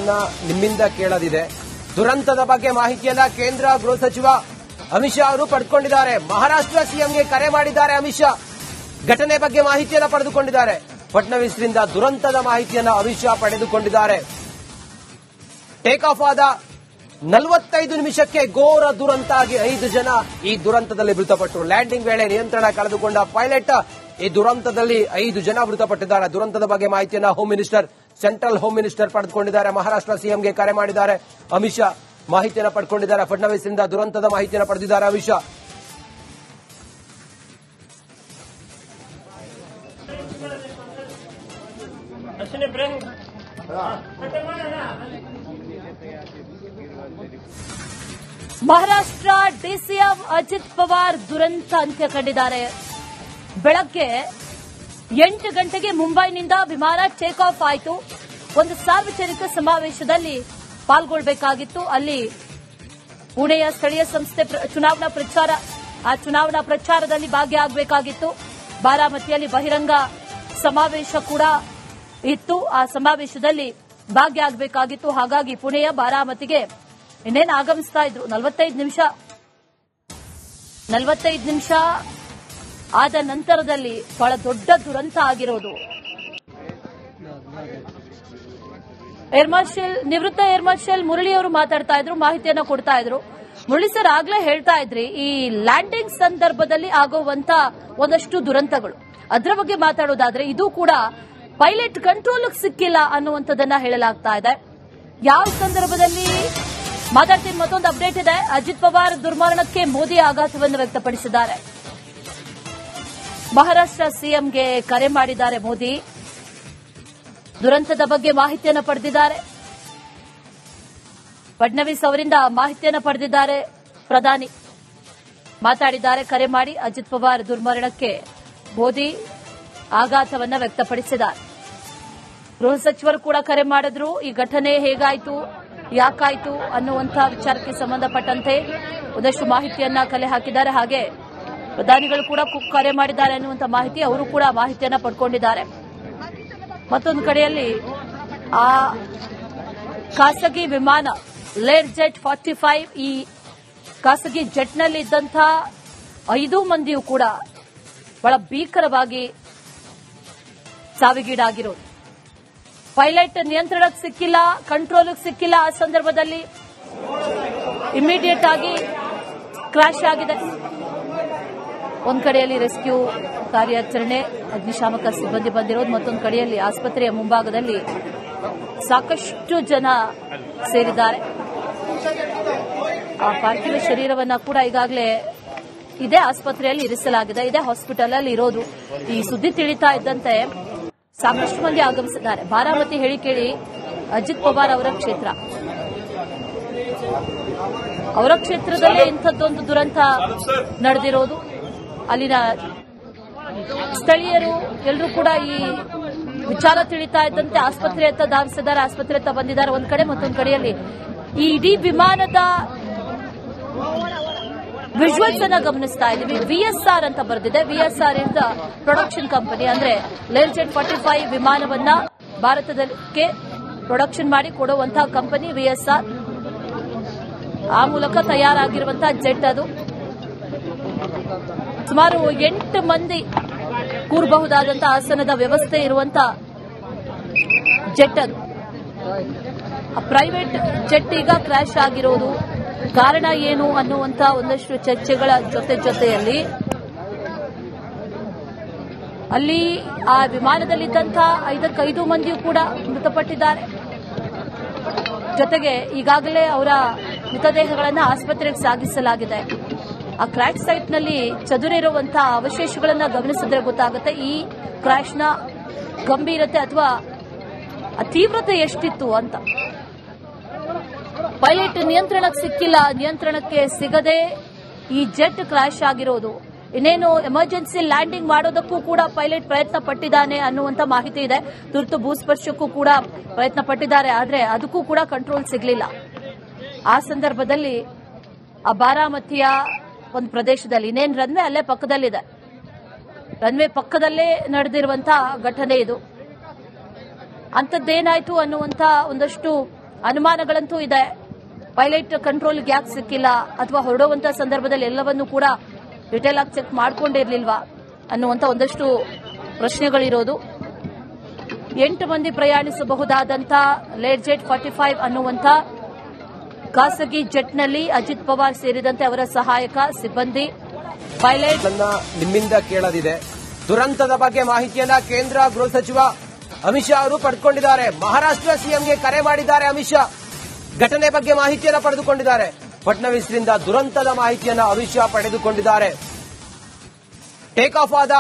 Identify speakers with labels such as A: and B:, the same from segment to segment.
A: ಮಾಹಿತಿಯನ್ನ ನಿಮ್ಮಿಂದ ಕೇಳೋದಿದೆ. ದುರಂತದ ಬಗ್ಗೆ ಮಾಹಿತಿಯನ್ನ ಕೇಂದ್ರ ಗೃಹ ಸಚಿವ ಅಮಿತ್ ಶಾ ಅವರು ಪಡೆದುಕೊಂಡಿದ್ದಾರೆ. ಮಹಾರಾಷ್ಟ್ರ ಸಿಎಂಗೆ ಕರೆ ಮಾಡಿದ್ದಾರೆ ಅಮಿತ್ ಶಾ. ಘಟನೆ ಬಗ್ಗೆ ಮಾಹಿತಿಯನ್ನ ಪಡೆದುಕೊಂಡಿದ್ದಾರೆ. ಫಡ್ನವೀಸ್ರಿಂದ ದುರಂತದ ಮಾಹಿತಿಯನ್ನ ಅಮಿತ್ ಶಾ ಪಡೆದುಕೊಂಡಿದ್ದಾರೆ. ಟೇಕ್ ಆಫ್ ಆದ 45 ನಿಮಿಷಕ್ಕೆ ಘೋರ ದುರಂತ ಆಗಿ 5 ಜನ ಈ ದುರಂತದಲ್ಲಿ ಮೃತಪಟ್ಟರು. ಲ್ಯಾಂಡಿಂಗ್ ವೇಳೆ ನಿಯಂತ್ರಣ ಕಳೆದುಕೊಂಡ ಪೈಲಟ್ ಈ ದುರಂತದಲ್ಲಿ 5 ಜನ ಮೃತಪಟ್ಟಿದ್ದಾರೆ. ದುರಂತದ ಬಗ್ಗೆ ಮಾಹಿತಿಯನ್ನ ಸೆಂಟ್ರಲ್ ಹೋಮ್ ಮಿನಿಸ್ಟರ್ ಪಡೆದುಕೊಂಡಿದ್ದಾರೆ. ಮಹಾರಾಷ್ಟ್ರ ಸಿಎಂಗೆ ಕರೆ ಮಾಡಿದ್ದಾರೆ ಅಮಿತ್ ಶಾ. ಮಾಹಿತಿಯನ್ನ ಪಡೆದುಕೊಂಡಿದ್ದಾರೆ. ಫಡ್ನವೀಸ್ರಿಂದ ದುರಂತದ ಮಾಹಿತಿಯನ್ನು ಪಡೆದಿದ್ದಾರೆ ಅಮಿತ್ ಶಾ.
B: ಮಹಾರಾಷ್ಟ್ರ ಡಿಸಿಎಂ ಅಜಿತ್ ಪವಾರ್ ದುರಂತ ಅಂತ್ಯ ಕಂಡಿದ್ದಾರೆ. ಬೆಳಗ್ಗೆ 8 ಗಂಟೆಗೆ ಮುಂಬೈನಿಂದ ವಿಮಾನ ಟೇಕ್ ಆಫ್ ಆಯಿತು. ಒಂದು ಸಾರ್ವಜನಿಕ ಸಮಾವೇಶದಲ್ಲಿ ಪಾಲ್ಗೊಳ್ಳಬೇಕಾಗಿತ್ತು. ಅಲ್ಲಿ ಪುಣೆಯ ಸ್ಥಳೀಯ ಸಂಸ್ಥೆ ಚುನಾವಣಾ ಪ್ರಚಾರದಲ್ಲಿ ಭಾಗಿಯಾಗಬೇಕಾಗಿತ್ತು. ಬಾರಾಮತಿಯಲ್ಲಿ ಬಹಿರಂಗ ಸಮಾವೇಶ ಕೂಡ ಇತ್ತು. ಆ ಸಮಾವೇಶದಲ್ಲಿ ಭಾಗಿಯಾಗಬೇಕಾಗಿತ್ತು. ಹಾಗಾಗಿ ಪುಣೆಯ ಬಾರಾಮತಿಗೆ ಇನ್ನೇನು ಆಗಮಿಸ್ತಾ ಇದ್ರು. 45 ನಿಮಿಷ ಆದ ನಂತರದಲ್ಲಿ ಬಹಳ ದೊಡ್ಡ ದುರಂತ ಆಗಿರೋದು. ನಿವೃತ್ತ ಏರ್ ಮಾರ್ಷಲ್ ಮುರಳಿ ಅವರು ಮಾತಾಡ್ತಾ ಇದ್ರು, ಮಾಹಿತಿಯನ್ನ ಕೊಡ್ತಾ ಇದ್ರು. ಮುರಳಿ ಸರ್ ಆಗ್ಲೇ ಹೇಳ್ತಾ ಇದ್ರಿ, ಈ ಲ್ಯಾಂಡಿಂಗ್ ಸಂದರ್ಭದಲ್ಲಿ ಆಗುವಂತ ಒಂದಷ್ಟು ದುರಂತಗಳು, ಅದರ ಬಗ್ಗೆ ಮಾತಾಡೋದಾದ್ರೆ ಇದು ಕೂಡ ಪೈಲಟ್ ಕಂಟ್ರೋಲ್ ಸಿಕ್ಕಿಲ್ಲ ಅನ್ನುವಂಥದ್ದನ್ನ ಹೇಳಲಾಗ್ತಾ ಇದೆ. ಯಾವ ಸಂದರ್ಭದಲ್ಲಿ ಮಾತಾಡ್ತೀನಿ. ಮತ್ತೊಂದು ಅಪ್ಡೇಟ್ ಇದೆ. ಅಜಿತ್ ಪವಾರ್ ದುರ್ಮರಣಕ್ಕೆ ಮೋದಿ ಆಘಾತವನ್ನು ವ್ಯಕ್ತಪಡಿಸಿದ್ದಾರೆ. ಮಹಾರಾಷ್ಟ್ರ ಸಿಎಂಗೆ ಕರೆ ಮಾಡಿದ್ದಾರೆ ಮೋದಿ. ದುರಂತದ ಬಗ್ಗೆ ಮಾಹಿತಿಯನ್ನು ಪಡೆದಿದ್ದಾರೆ. ಫಡ್ನವೀಸ್ ಅವರಿಂದ ಮಾಹಿತಿಯನ್ನು ಪಡೆದಿದ್ದಾರೆ ಪ್ರಧಾನಿ. ಮಾತಾಡಿದ್ದಾರೆ ಕರೆ ಮಾಡಿ. ಅಜಿತ್ ಪವಾರ್ ದುರ್ಮರಣಕ್ಕೆ ಮೋದಿ ಆಘಾತವನ್ನು ವ್ಯಕ್ತಪಡಿಸಿದ್ದಾರೆ. ಗೃಹ ಸಚಿವರು ಕೂಡ ಕರೆ ಮಾಡಿದ್ರು. ಈ ಘಟನೆ ಹೇಗಾಯಿತು, ಯಾಕಾಯಿತು ಅನ್ನುವಂಥ ವಿಚಾರಕ್ಕೆ ಸಂಬಂಧಪಟ್ಟಂತೆ ಒಂದಷ್ಟು ಮಾಹಿತಿಯನ್ನ ಕಲೆ ಹಾಕಿದ್ದಾರೆ. ಹಾಗೆ ಪ್ರಧಾನಿಗಳು ಕೂಡ ಕರೆ ಮಾಡಿದ್ದಾರೆ ಅನ್ನುವಂಥ ಮಾಹಿತಿ, ಅವರು ಕೂಡ ಮಾಹಿತಿಯನ್ನ ಪಡ್ಕೊಂಡಿದ್ದಾರೆ. ಮತ್ತೊಂದು ಕಡೆಯಲ್ಲಿ ಆ ಖಾಸಗಿ ವಿಮಾನ ಲೇರ್ ಜೆಟ್ 45 ಈ ಖಾಸಗಿ ಜೆಟ್ನಲ್ಲಿ ಇದ್ದಂಥ 5 ಮಂದಿಯೂ ಕೂಡ ಬಹಳ ಭೀಕರವಾಗಿ ಸಾವಿಗೀಡಾಗಿರೋದು. ಪೈಲಟ್ ನಿಯಂತ್ರಣಕ್ಕೆ ಸಿಕ್ಕಿಲ್ಲ, ಕಂಟ್ರೋಲ್ಗೆ ಸಿಕ್ಕಿಲ್ಲ. ಆ ಸಂದರ್ಭದಲ್ಲಿ ಇಮಿಡಿಯೇಟ್ ಆಗಿ ಕ್ರಾಶ್ ಆಗಿದೆ. ಒಂದ್ ಕಡೆಯಲ್ಲಿ ರೆಸ್ಕ್ಯೂ ಕಾರ್ಯಾಚರಣೆ, ಅಗ್ನಿಶಾಮಕ ಸಿಬ್ಬಂದಿ ಬಂದಿರೋದು, ಮತ್ತೊಂದು ಕಡೆಯಲ್ಲಿ ಆಸ್ಪತ್ರೆಯ ಮುಂಭಾಗದಲ್ಲಿ ಸಾಕಷ್ಟು ಜನ ಸೇರಿದ್ದಾರೆ. ಆ ಪಾರ್ಥಿವ ಶರೀರವನ್ನ ಕೂಡ ಈಗಾಗಲೇ ಇದೇ ಆಸ್ಪತ್ರೆಯಲ್ಲಿ ಇರಿಸಲಾಗಿದೆ. ಇದೇ ಹಾಸ್ಪಿಟಲ್ ಅಲ್ಲಿ ಇರೋದು. ಈ ಸುದ್ದಿ ತಿಳಿತಾ ಇದ್ದಂತೆ ಸಾಕಷ್ಟು ಮಂದಿ ಆಗಮಿಸಿದ್ದಾರೆ. ಬಾರಾಮತಿ ಹೇಳಿ ಕೇಳಿ ಅಜಿತ್ ಪವಾರ್ ಅವರ ಕ್ಷೇತ್ರ. ಅವರ ಕ್ಷೇತ್ರದಲ್ಲೇ ಇಂಥದ್ದೊಂದು ದುರಂತ ನಡೆದಿರೋದು. ಅಲ್ಲಿನ ಸ್ಥಳೀಯರು ಎಲ್ಲರೂ ಕೂಡ ಈ ವಿಚಾರ ತಿಳಿತಾ ಇದ್ದಂತೆ ಆಸ್ಪತ್ರೆಯತ್ತ ಧಾವಿಸಿದ್ದಾರೆ. ಆಸ್ಪತ್ರೆಯತ್ತ ಬಂದಿದ್ದಾರೆ ಒಂದ್ ಕಡೆ. ಮತ್ತೊಂದು ಕಡೆಯಲ್ಲಿ ಈ ಇಡೀ ವಿಮಾನದ ವಿಜುವಲ್ಸ್ ಅನ್ನ ಗಮನಿಸ್ತಾ ಇದ್ದೀವಿ. ವಿಎಸ್ಆರ್ ಅಂತ ಬರೆದಿದೆ. ವಿಎಸ್ಆರ್ ಇಸ್ ದ ಪ್ರೊಡಕ್ಷನ್ ಕಂಪನಿ. ಅಂದ್ರೆ ಲೇರ್ ಜೆಟ್ 45 ವಿಮಾನವನ್ನ ಭಾರತಕ್ಕೆ ಪ್ರೊಡಕ್ಷನ್ ಮಾಡಿ ಕೊಡುವಂತಹ ಕಂಪನಿ ವಿಎಸ್ಆರ್. ಆ ಮೂಲಕ ತಯಾರಾಗಿರುವಂತಹ ಜೆಟ್ ಅದು. ಸುಮಾರು 8 ಮಂದಿ ಕೂರಬಹುದಾದಂತಹ ಆಸನದ ವ್ಯವಸ್ಥೆ ಇರುವಂತಹ ಜೆಟ್ ಅದು. ಪ್ರೈವೇಟ್ ಜೆಟ್ ಈಗ ಕ್ರಾಶ್ ಆಗಿರೋದು ಕಾರಣ ಏನು ಅನ್ನುವಂತ ಒಂದಷ್ಟು ಚರ್ಚೆಗಳ ಜೊತೆಯಲ್ಲಿ ಅಲ್ಲಿ ಆ ವಿಮಾನದಲ್ಲಿದ್ದಂತಹ 5 ಮಂದಿಯೂ ಕೂಡ ಮೃತಪಟ್ಟಿದ್ದಾರೆ. ಜೊತೆಗೆ ಈಗಾಗಲೇ ಅವರ ಮೃತದೇಹಗಳನ್ನು ಆಸ್ಪತ್ರೆಗೆ ಸಾಗಿಸಲಾಗಿದೆ. ಆ ಕ್ರ್ಯಾಶ್ ಸೈಟ್ನಲ್ಲಿ ಚದುರಿರುವಂತಹ ಅವಶೇಷಗಳನ್ನು ಗಮನಿಸಿದ್ರೆ ಗೊತ್ತಾಗುತ್ತೆ ಈ ಕ್ರ್ಯಾಶ್ನ ಗಂಭೀರತೆ ಅಥವಾ ತೀವ್ರತೆ ಎಷ್ಟಿತ್ತು ಅಂತ. ಪೈಲಟ್ ನಿಯಂತ್ರಣಕ್ಕೆ ಸಿಕ್ಕಿಲ್ಲ, ನಿಯಂತ್ರಣಕ್ಕೆ ಸಿಗದೆ ಈ ಜೆಟ್ ಕ್ರ್ಯಾಶ್ ಆಗಿರೋದು. ಇನ್ನೇನು ಎಮರ್ಜೆನ್ಸಿ ಲ್ಯಾಂಡಿಂಗ್ ಮಾಡೋದಕ್ಕೂ ಕೂಡ ಪೈಲಟ್ ಪ್ರಯತ್ನ ಪಟ್ಟಿದ್ದಾನೆ ಅನ್ನುವಂತ ಮಾಹಿತಿ ಇದೆ. ತುರ್ತು ಭೂಸ್ಪರ್ಶಕ್ಕೂ ಕೂಡ ಪ್ರಯತ್ನ ಪಟ್ಟಿದ್ದಾರೆ. ಆದರೆ ಅದಕ್ಕೂ ಕೂಡ ಕಂಟ್ರೋಲ್ ಸಿಗಲಿಲ್ಲ. ಆ ಸಂದರ್ಭದಲ್ಲಿ ಆ ಬಾರಾಮತಿಯ ಒಂದು ಪ್ರದೇಶದಲ್ಲಿ ಇನ್ನೇನು ರನ್ವೇ ಅಲ್ಲೇ ಪಕ್ಕದಲ್ಲಿದೆ. ರನ್ವೇ ಪಕ್ಕದಲ್ಲೇ ನಡೆದಿರುವಂತಹ ಘಟನೆ ಇದು. ಅಂಥದ್ದೇನಾಯ್ತು ಅನ್ನುವಂಥ ಒಂದಷ್ಟು ಅನುಮಾನಗಳಂತೂ ಇದೆ. ಪೈಲಟ್ ಕಂಟ್ರೋಲ್ಗೆ ಯಾಕೆ ಸಿಕ್ಕಿಲ್ಲ ಅಥವಾ ಹೊರಡುವಂತಹ ಸಂದರ್ಭದಲ್ಲಿ ಎಲ್ಲವನ್ನೂ ಕೂಡ ಡಿಟೇಲ್ ಆಗಿ ಚೆಕ್ ಮಾಡ್ಕೊಂಡಿರ್ಲಿಲ್ವಾ ಅನ್ನುವಂತ ಒಂದಷ್ಟು ಪ್ರಶ್ನೆಗಳಿರೋದು. 8 ಮಂದಿ ಪ್ರಯಾಣಿಸಬಹುದಾದಂತ ಲೇರ್ಜೆಟ್ 45 ಅನ್ನುವಂತ ಖಾಸಗಿ ಜೆಟ್ನಲ್ಲಿ ಅಜಿತ್ ಪವಾರ್ ಸೇರಿದಂತೆ ಅವರ ಸಹಾಯಕ ಸಿಬ್ಬಂದಿ ಪೈಲಟ್
A: ನಿಮ್ಮಿಂದ ಕೇಳೋದಿದೆ. ದುರಂತದ ಬಗ್ಗೆ ಮಾಹಿತಿಯನ್ನ ಕೇಂದ್ರ ಗೃಹ ಸಚಿವ ಅಮಿತ್ ಶಾ ಅವರು ಪಡೆದುಕೊಂಡಿದ್ದಾರೆ. ಮಹಾರಾಷ್ಟ್ರ ಸಿಎಂಗೆ ಕರೆ ಮಾಡಿದ್ದಾರೆ ಅಮಿತ್ ಶಾ. ಘಟನೆ ಬಗ್ಗೆ ಮಾಹಿತಿಯನ್ನ ಪಡೆದುಕೊಂಡಿದ್ದಾರೆ. ಫಡ್ನವೀಸ್ರಿಂದ ದುರಂತದ ಮಾಹಿತಿಯನ್ನ ಅಮಿತ್ ಶಾ ಪಡೆದುಕೊಂಡಿದ್ದಾರೆ. ಟೇಕ್ ಆಫ್ ಆದ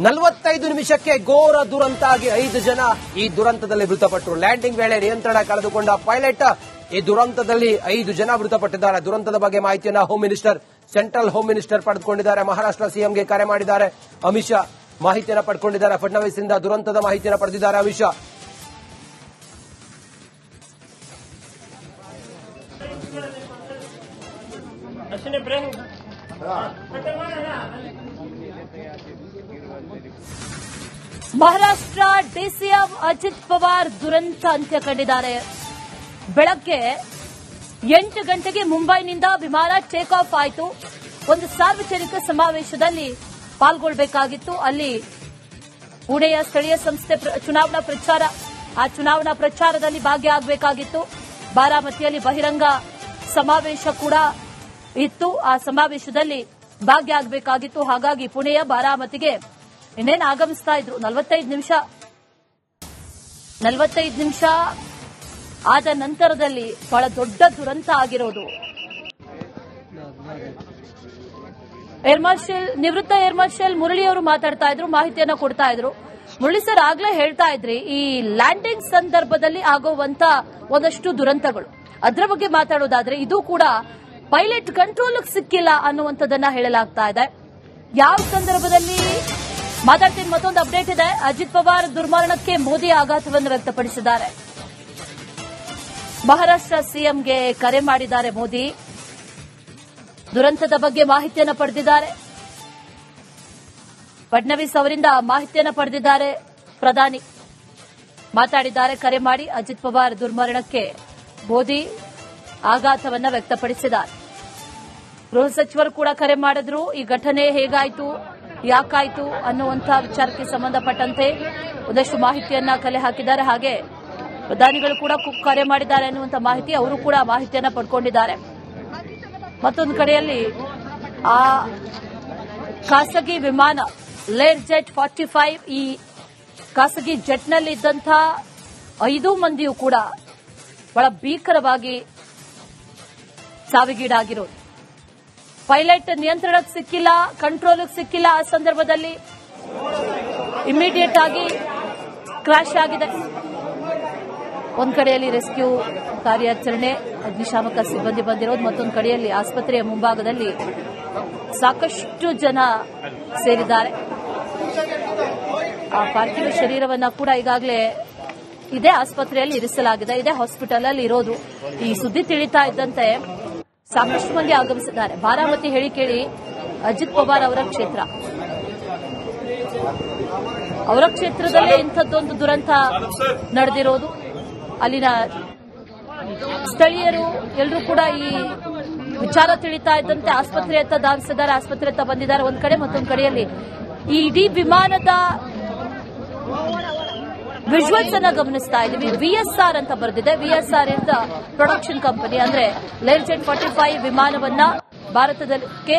A: 45 ನಿಮಿಷಕ್ಕೆ ಘೋರ ದುರಂತ ಆಗಿ 5 ಜನ ಈ ದುರಂತದಲ್ಲಿ ಮೃತಪಟ್ಟರು. ಲ್ಯಾಂಡಿಂಗ್ ವೇಳೆ ನಿಯಂತ್ರಣ ಕಳೆದುಕೊಂಡ ಪೈಲಟ್ ಈ ದುರಂತದಲ್ಲಿ 5 ಜನ ಮೃತಪಟ್ಟಿದ್ದಾರೆ. ದುರಂತದ ಬಗ್ಗೆ ಮಾಹಿತಿಯನ್ನ ಸೆಂಟ್ರಲ್ ಹೋಮ್ ಮಿನಿಸ್ಟರ್ ಪಡೆದುಕೊಂಡಿದ್ದಾರೆ. ಮಹಾರಾಷ್ಟ್ರ ಸಿಎಂಗೆ ಕರೆ ಮಾಡಿದ್ದಾರೆ ಅಮಿತ್ ಶಾ. ಮಾಹಿತಿಯನ್ನ ಪಡೆದುಕೊಂಡಿದ್ದಾರೆ. ಫಡ್ನವೀಸ್ರಿಂದ ದುರಂತದ ಮಾಹಿತಿಯನ್ನ ಪಡೆದಿದ್ದಾರೆ ಅಮಿತ್ ಶಾ.
B: ಮಹಾರಾಷ್ಟ್ರ ಡಿಸಿಎಂ ಅಜಿತ್ ಪವಾರ್ ದುರಂತ ಅಂತ್ಯ ಕಂಡಿದ್ದಾರೆ. ಬೆಳಗ್ಗೆ 8 ಗಂಟೆಗೆ ಮುಂಬೈನಿಂದ ವಿಮಾನ ಟೇಕ್ ಆಫ್ ಆಯಿತು. ಒಂದು ಸಾರ್ವಜನಿಕ ಸಮಾವೇಶದಲ್ಲಿ ಪಾಲ್ಗೊಳ್ಳಬೇಕಾಗಿತ್ತು. ಅಲ್ಲಿ ಪುಣೆಯ ಸ್ಥಳೀಯ ಸಂಸ್ಥೆ ಚುನಾವಣಾ ಪ್ರಚಾರ, ಆ ಚುನಾವಣಾ ಪ್ರಚಾರದಲ್ಲಿ ಭಾಗಿಯಾಗಬೇಕಾಗಿತ್ತು. ಬಾರಾಮತಿಯಲ್ಲಿ ಬಹಿರಂಗ ಸಮಾವೇಶ ಕೂಡ ಇತ್ತು. ಆ ಸಮಾವೇಶದಲ್ಲಿ ಭಾಗಿಯಾಗಬೇಕಾಗಿತ್ತು. ಹಾಗಾಗಿ ಪುಣೆಯ ಬಾರಾಮತಿಗೆ ಇನ್ನೇನು ಆಗಮಿಸ್ತಾ ಇದ್ರು. 45 ನಿಮಿಷ ಆದ ನಂತರದಲ್ಲಿ ಬಹಳ ದೊಡ್ಡ ದುರಂತ ಆಗಿರೋದು. ನಿವೃತ್ತ ಏರ್ ಮಾರ್ಷಲ್ ಮುರಳಿ ಅವರು ಮಾತಾಡ್ತಾ ಇದ್ರು, ಮಾಹಿತಿಯನ್ನ ಕೊಡ್ತಾ ಇದ್ರು. ಮುರಳಿ ಸರ್, ಆಗ್ಲೇ ಹೇಳ್ತಾ ಇದ್ರಿ ಈ ಲ್ಯಾಂಡಿಂಗ್ ಸಂದರ್ಭದಲ್ಲಿ ಆಗುವಂತ ಒಂದಷ್ಟು ದುರಂತಗಳು, ಅದರ ಬಗ್ಗೆ ಮಾತಾಡೋದಾದ್ರೆ ಇದು ಕೂಡ ಪೈಲಟ್ ಕಂಟ್ರೋಲ್ ಸಿಕ್ಕಿಲ್ಲ ಅನ್ನುವಂಥದ್ದನ್ನ ಹೇಳಲಾಗ್ತಾ ಇದೆ. ಯಾವ ಸಂದರ್ಭದಲ್ಲಿ ಮಾತಾಡ್ತೀನಿ. ಮತ್ತೊಂದು ಅಪ್ಡೇಟ್ ಇದೆ. ಅಜಿತ್ ಪವಾರ್ ದುರ್ಮರಣಕ್ಕೆ ಮೋದಿ ಆಘಾತವನ್ನು ವ್ಯಕ್ತಪಡಿಸಿದ್ದಾರೆ. ಮಹಾರಾಷ್ಟ್ರ ಸಿಎಂಗೆ ಕರೆ ಮಾಡಿದ್ದಾರೆ ಮೋದಿ. ದುರಂತದ ಬಗ್ಗೆ ಮಾಹಿತಿಯನ್ನು ಪಡೆದಿದ್ದಾರೆ. ಫಡ್ನವೀಸ್ ಅವರಿಂದ ಮಾಹಿತಿಯನ್ನು ಪಡೆದಿದ್ದಾರೆ ಪ್ರಧಾನಿ. ಮಾತಾಡಿದ್ದಾರೆ. ಕರೆ ಮಾಡಿ ಅಜಿತ್ ಪವಾರ್ ದುರ್ಮರಣಕ್ಕೆ ಮೋದಿ ಆಘಾತವನ್ನು ವ್ಯಕ್ತಪಡಿಸಿದ್ದಾರೆ. ಗೃಹ ಸಚಿವರು ಕೂಡ ಕರೆ ಮಾಡಿದ್ರು. ಈ ಘಟನೆ ಹೇಗಾಯಿತು, ಯಾಕಾಯಿತು ಅನ್ನುವಂಥ ವಿಚಾರಕ್ಕೆ ಸಂಬಂಧಪಟ್ಟಂತೆ ಒಂದಷ್ಟು ಮಾಹಿತಿಯನ್ನ ಕಲೆ ಹಾಕಿದ್ದಾರೆ. ಹಾಗೆ ಪ್ರಧಾನಿಗಳು ಕೂಡ ಕರೆ ಮಾಡಿದ್ದಾರೆ ಅನ್ನುವಂಥ ಮಾಹಿತಿ, ಅವರು ಕೂಡ ಮಾಹಿತಿಯನ್ನ ಪಡ್ಕೊಂಡಿದ್ದಾರೆ. ಮತ್ತೊಂದು ಕಡೆಯಲ್ಲಿ ಆ ಖಾಸಗಿ ವಿಮಾನ ಲೇರ್ಜೆಟ್ 45 ಈ ಖಾಸಗಿ ಜೆಟ್ನಲ್ಲಿ ಇದ್ದಂಥ 5 ಮಂದಿಯೂ ಕೂಡ ಬಹಳ ಭೀಕರವಾಗಿ ಸಾವಿಗೀಡಾಗಿರೋದು. ಪೈಲಟ್ ನಿಯಂತ್ರಣಕ್ಕೆ ಸಿಕ್ಕಿಲ್ಲ, ಕಂಟ್ರೋಲ್ಗೆ ಸಿಕ್ಕಿಲ್ಲ. ಆ ಸಂದರ್ಭದಲ್ಲಿ ಇಮಿಡಿಯೇಟ್ ಆಗಿ ಕ್ರಾಶ್ ಆಗಿದೆ. ಒಂದ್ ಕಡೆಯಲ್ಲಿ ರೆಸ್ಕ್ಯೂ ಕಾರ್ಯಾಚರಣೆ, ಅಗ್ನಿಶಾಮಕ ಸಿಬ್ಬಂದಿ ಬಂದಿರೋದು, ಮತ್ತೊಂದು ಕಡೆಯಲ್ಲಿ ಆಸ್ಪತ್ರೆಯ ಮುಂಭಾಗದಲ್ಲಿ ಸಾಕಷ್ಟು ಜನ ಸೇರಿದ್ದಾರೆ. ಆ ಪಾರ್ಥಿವ ಶರೀರವನ್ನ ಕೂಡ ಈಗಾಗಲೇ ಇದೇ ಆಸ್ಪತ್ರೆಯಲ್ಲಿ ಇರಿಸಲಾಗಿದೆ. ಇದೇ ಹಾಸ್ಪಿಟಲ್ ಅಲ್ಲಿ ಇರೋದು. ಈ ಸುದ್ದಿ ತಿಳಿತಾ ಇದ್ದಂತೆ ಸಾಕಷ್ಟು ಮಂದಿ ಆಗಮಿಸಿದ್ದಾರೆ. ಬಾರಾಮತಿ ಹೇಳಿ ಕೇಳಿ ಅಜಿತ್ ಪವಾರ್ ಅವರ ಕ್ಷೇತ್ರ. ಅವರ ಕ್ಷೇತ್ರದಲ್ಲೇ ಇಂಥದ್ದೊಂದು ದುರಂತ ನಡೆದಿರೋದು. ಅಲ್ಲಿನ ಸ್ಥಳೀಯರು ಎಲ್ಲರೂ ಕೂಡ ಈ ವಿಚಾರ ತಿಳಿತಾ ಇದ್ದಂತೆ ಆಸ್ಪತ್ರೆಯತ್ತ ಧಾವಿಸಿದ್ದಾರೆ. ಆಸ್ಪತ್ರೆಯತ್ತ ಬಂದಿದ್ದಾರೆ ಒಂದ್ ಕಡೆ, ಮತ್ತೊಂದು ಕಡೆಯಲ್ಲಿ ಈ ಇಡೀ ವಿಮಾನದ ವಿಜುವಲ್ಸ್ ಅನ್ನ ಗಮನಿಸ್ತಾ ಇದ್ದೀವಿ. ವಿಎಸ್ಆರ್ ಅಂತ ಬರೆದಿದೆ. ವಿಎಸ್ಆರ್ ಇಸ್ ದ ಪ್ರೊಡಕ್ಷನ್ ಕಂಪನಿ, ಅಂದ್ರೆ ಲೇರ್ಜೆಟ್ 45 ವಿಮಾನವನ್ನ ಭಾರತಕ್ಕೆ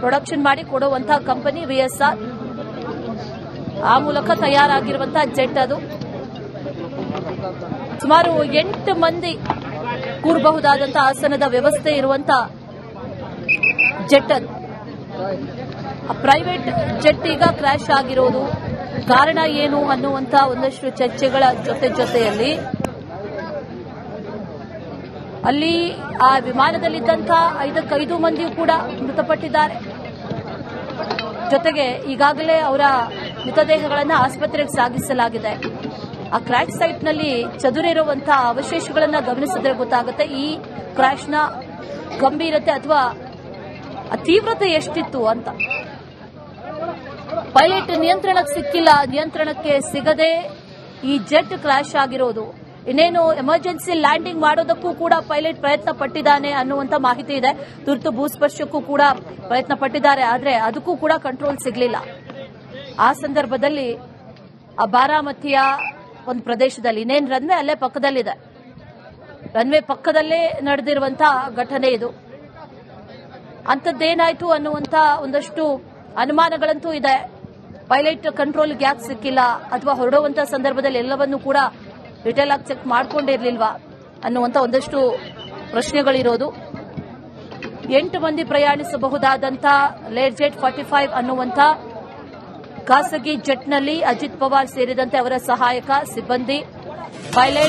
B: ಪ್ರೊಡಕ್ಷನ್ ಮಾಡಿ ಕೊಡುವಂತಹ ಕಂಪನಿ ವಿಎಸ್ಆರ್. ಆ ಮೂಲಕ ತಯಾರಾಗಿರುವಂತಹ ಜೆಟ್ ಅದು. ಸುಮಾರು 8 ಮಂದಿ ಕೂರಬಹುದಾದಂತಹ ಆಸನದ ವ್ಯವಸ್ಥೆ ಇರುವಂತಹ ಜೆಟ್ ಅದು. ಪ್ರೈವೇಟ್ ಜೆಟ್ ಈಗ ಕ್ರ್ಯಾಶ್ ಆಗಿರೋದು ಕಾರಣ ಏನು ಅನ್ನುವಂತ ಒಂದಷ್ಟು ಚರ್ಚೆಗಳ ಜೊತೆಯಲ್ಲಿ ಅಲ್ಲಿ ಆ ವಿಮಾನದಲ್ಲಿದ್ದಂತಹ 5 ಮಂದಿಯೂ ಕೂಡ ಮೃತಪಟ್ಟಿದ್ದಾರೆ. ಜೊತೆಗೆ ಈಗಾಗಲೇ ಅವರ ಮೃತದೇಹಗಳನ್ನು ಆಸ್ಪತ್ರೆಗೆ ಸಾಗಿಸಲಾಗಿದೆ. ಆ ಕ್ರ್ಯಾಶ್ ಸೈಟ್ನಲ್ಲಿ ಚದುರಿರುವಂತಹ ಅವಶೇಷಗಳನ್ನು ಗಮನಿಸಿದ್ರೆ ಗೊತ್ತಾಗುತ್ತೆ ಈ ಕ್ರ್ಯಾಶ್ನ ಗಂಭೀರತೆ ಅಥವಾ ತೀವ್ರತೆ ಎಷ್ಟಿತ್ತು ಅಂತ. ಪೈಲಟ್ ನಿಯಂತ್ರಣಕ್ಕೆ ಸಿಕ್ಕಿಲ್ಲ, ನಿಯಂತ್ರಣಕ್ಕೆ ಸಿಗದೆ ಈ ಜೆಟ್ ಕ್ರ್ಯಾಶ್ ಆಗಿರೋದು. ಇನ್ನೇನು ಎಮರ್ಜೆನ್ಸಿ ಲ್ಯಾಂಡಿಂಗ್ ಮಾಡೋದಕ್ಕೂ ಕೂಡ ಪೈಲಟ್ ಪ್ರಯತ್ನ ಪಟ್ಟಿದ್ದಾನೆ ಅನ್ನುವಂತ ಮಾಹಿತಿ ಇದೆ. ತುರ್ತು ಭೂಸ್ಪರ್ಶಕ್ಕೂ ಕೂಡ ಪ್ರಯತ್ನ ಪಟ್ಟಿದ್ದಾರೆ, ಆದರೆ ಅದಕ್ಕೂ ಕೂಡ ಕಂಟ್ರೋಲ್ ಸಿಗಲಿಲ್ಲ. ಆ ಸಂದರ್ಭದಲ್ಲಿ ಆ ಬಾರಾಮತಿಯ ಒಂದು ಪ್ರದೇಶದಲ್ಲಿ ಇನ್ನೇನು ರನ್ವೇ ಅಲ್ಲೇ ಪಕ್ಕದಲ್ಲಿದೆ, ರನ್ವೇ ಪಕ್ಕದಲ್ಲೇ ನಡೆದಿರುವಂತಹ ಘಟನೆ ಇದು. ಅಂಥದ್ದೇನಾಯ್ತು ಅನ್ನುವಂತ ಒಂದಷ್ಟು ಅನುಮಾನಗಳಂತೂ ಇದೆ. ಪೈಲಟ್ ಕಂಟ್ರೋಲ್ಗೆ ಯಾಕೆ ಸಿಕ್ಕಿಲ್ಲ, ಅಥವಾ ಹೊರಡುವಂತ ಸಂದರ್ಭದಲ್ಲಿ ಎಲ್ಲವನ್ನೂ ಕೂಡ ಡಿಟೇಲ್ ಆಗಿ ಚೆಕ್ ಮಾಡ್ಕೊಂಡಿರ್ಲಿಲ್ವಾ ಅನ್ನುವಂತ ಒಂದಷ್ಟು ಪ್ರಶ್ನೆಗಳಿರೋದು. 8 ಮಂದಿ ಪ್ರಯಾಣಿಸಬಹುದಾದಂತ ಲೇರ್ಜೆಟ್ 45 ಅನ್ನುವಂತ ಖಾಸಗಿ ಜೆಟ್ನಲ್ಲಿ ಅಜಿತ್ ಪವಾರ್ ಸೇರಿದಂತೆ ಅವರ ಸಹಾಯಕ ಸಿಬ್ಬಂದಿ, ಪೈಲಟ್